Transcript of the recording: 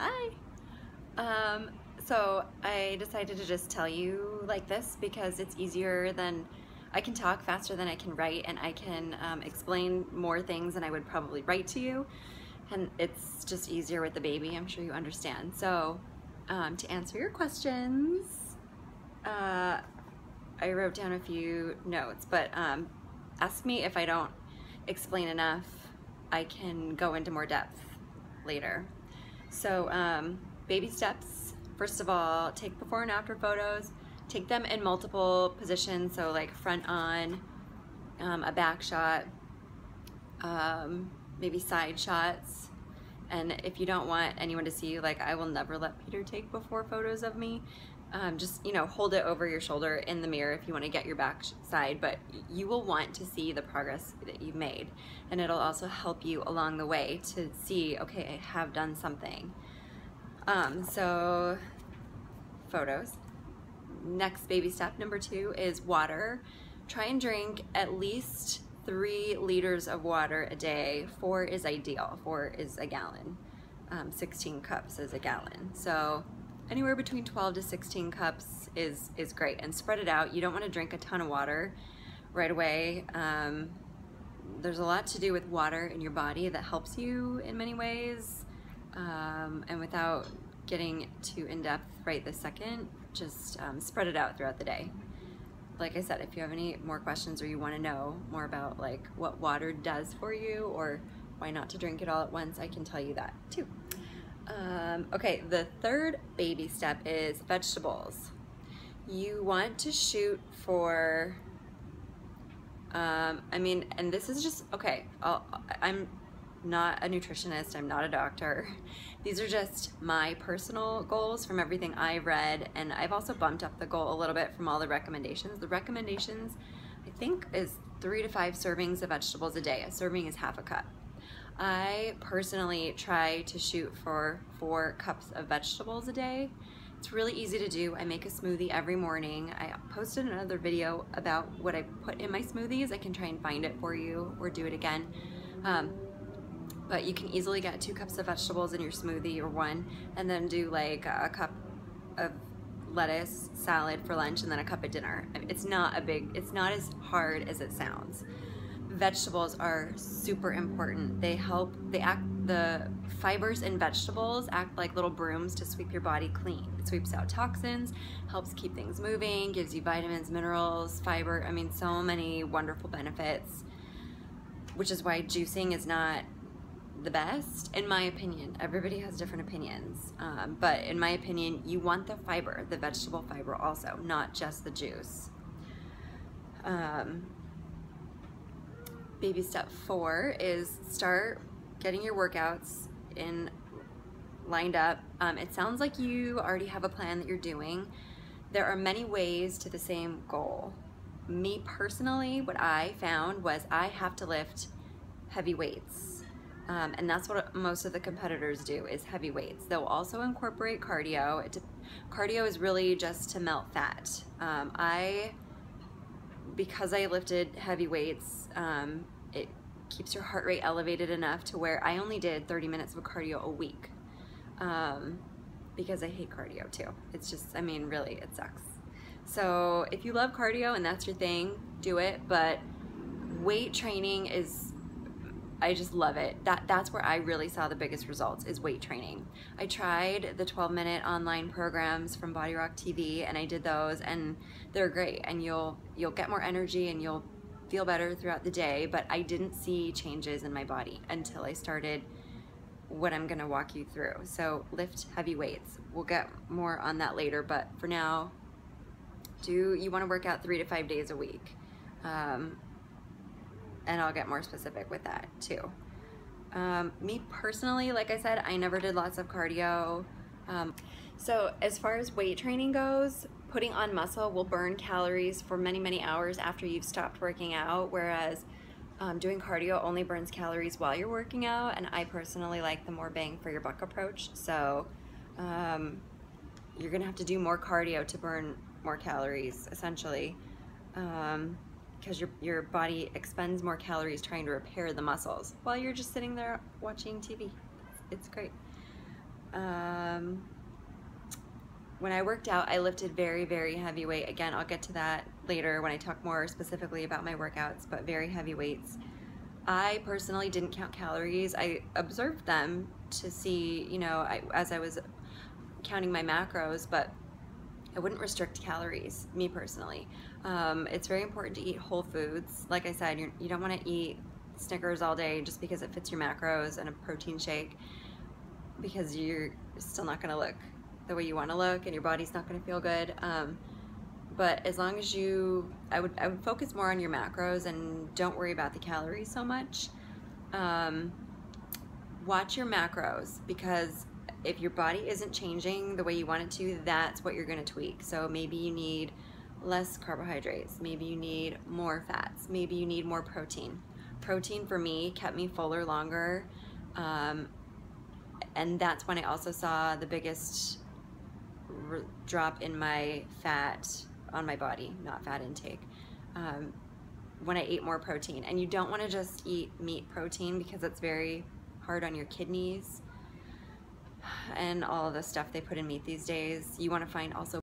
Hi. So I decided to just tell you like this because it's easier than I can talk faster than I can write, and I can explain more things than I would probably write to you. And it's just easier with the baby. I'm sure you understand. So to answer your questions, I wrote down a few notes, but ask me if I don't explain enough. I can go into more depth later. So baby steps, first of all, take before and after photos, take them in multiple positions, so like front on, a back shot, maybe side shots. And if you don't want anyone to see you, like I will never let Peter take before photos of me. Just, you know, hold it over your shoulder in the mirror if you want to get your back side, but you will want to see the progress that you've made. And it'll also help you along the way to see, okay, I have done something. So photos. Next baby step, number 2, is water. Try and drink at least 3 liters of water a day. 4 is ideal. 4 is a gallon. 16 cups is a gallon. So anywhere between 12 to 16 cups is great, and spread it out. You don't want to drink a ton of water right away. There's a lot to do with water in your body that helps you in many ways, and without getting too in-depth right this second, just spread it out throughout the day. Like I said, if you have any more questions or you want to know more about like what water does for you or why not to drink it all at once, I can tell you that too. Okay, the third baby step is vegetables. You want to shoot for, I mean, and this is just, okay, I'm not a nutritionist, I'm not a doctor. These are just my personal goals from everything I've read, and I've also bumped up the goal a little bit from all the recommendations. The recommendations, I think, is 3 to 5 servings of vegetables a day. A serving is half a cup. I personally try to shoot for 4 cups of vegetables a day. It's really easy to do. I make a smoothie every morning. I posted another video about what I put in my smoothies. I can try and find it for you or do it again. But you can easily get 2 cups of vegetables in your smoothie, or 1, and then do like a cup of lettuce salad for lunch and then a cup at dinner. It's not as hard as it sounds. Vegetables are super important. The fibers in vegetables act like little brooms to sweep your body clean. It sweeps out toxins, helps keep things moving, gives you vitamins, minerals, fiber. I mean, so many wonderful benefits, which is why juicing is not the best, in my opinion. Everybody has different opinions, but in my opinion, you want the fiber, the vegetable fiber also, not just the juice. Baby step 4 is start getting your workouts lined up. It sounds like you already have a plan that you're doing. There are many ways to the same goal. Me personally, what I found was I have to lift heavy weights. And that's what most of the competitors do, is heavy weights. They'll also incorporate cardio. Cardio is really just to melt fat. Because I lifted heavy weights, it keeps your heart rate elevated enough to where I only did 30 minutes of cardio a week, because I hate cardio too. It's just, I mean, really, it sucks. So if you love cardio and that's your thing, do it, but weight training I just love it. That's where I really saw the biggest results, is weight training. I tried the 12-minute online programs from Body Rock TV, and I did those, and they're great, and you'll get more energy and you'll feel better throughout the day, but I didn't see changes in my body until I started what I'm gonna walk you through. So lift heavy weights. We'll get more on that later, but for now, you wanna work out 3 to 5 days a week. And I'll get more specific with that too. Me personally, like I said, I never did lots of cardio. So as far as weight training goes, putting on muscle will burn calories for many, many hours after you've stopped working out, whereas doing cardio only burns calories while you're working out, and I personally like the more bang for your buck approach. So you're gonna have to do more cardio to burn more calories, essentially. Because your body expends more calories trying to repair the muscles while you're just sitting there watching TV. It's great. When I worked out, I lifted very, very heavy weight. Again, I'll get to that later when I talk more specifically about my workouts, but very heavy weights. I personally didn't count calories. I observed them to see, you know, as I was counting my macros, but I wouldn't restrict calories, me personally. It's very important to eat whole foods. Like I said, you don't want to eat Snickers all day just because it fits your macros and a protein shake, because you're still not going to look the way you want to look and your body's not going to feel good. But as long as I would focus more on your macros and don't worry about the calories so much. Watch your macros, because if your body isn't changing the way you want it to, that's what you're going to tweak. So maybe you need less carbohydrates, maybe you need more fats, maybe you need more protein. Protein for me kept me fuller longer, and that's when I also saw the biggest drop in my fat on my body, not fat intake, when I ate more protein. And you don't want to just eat meat protein, because it's very hard on your kidneys and all of the stuff they put in meat these days. You want to find also